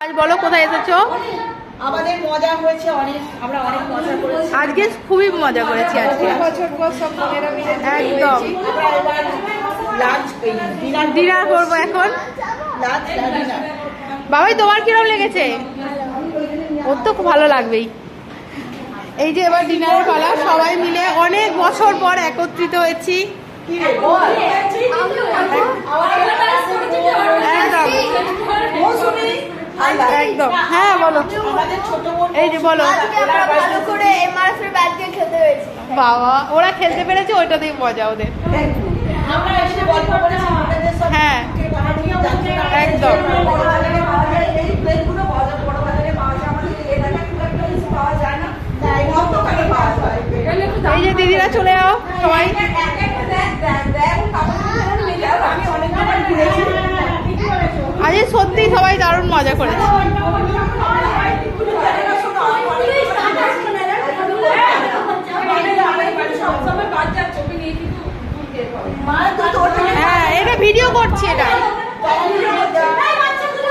আজ বলো কোথায় এসেছো? আমাদের মজা হয়েছে অনেক, আমরা অনেক মজা করেছি আজকে, খুবই মজা করেছি আজকে বছর পর সব বোনেরা মিলে একদম। আমরা এবার লাঞ্চ ডিনার করবো এখন। Lunch dinner. বাবাই তোমার কিরম লেগেছে? ওর তো খুব ভালো লাগবেই। এই যে এবার ডিনারের পালা, সবাই মিলে অনেক বছর পর একত্রিত হয়েছি। একদম একদম, হ্যাঁ বলো। এই যে বলো, বাবা ওরা খেলতে পেরেছে, ওইটাতেই মজা ওদের। হ্যাঁ একদম। এই যে দিদিরা চলে যাও সবাই। আজ সত্যি সবাই দারুণ মজা করেছে। হ্যাঁ এটা ভিডিও করছি এটা।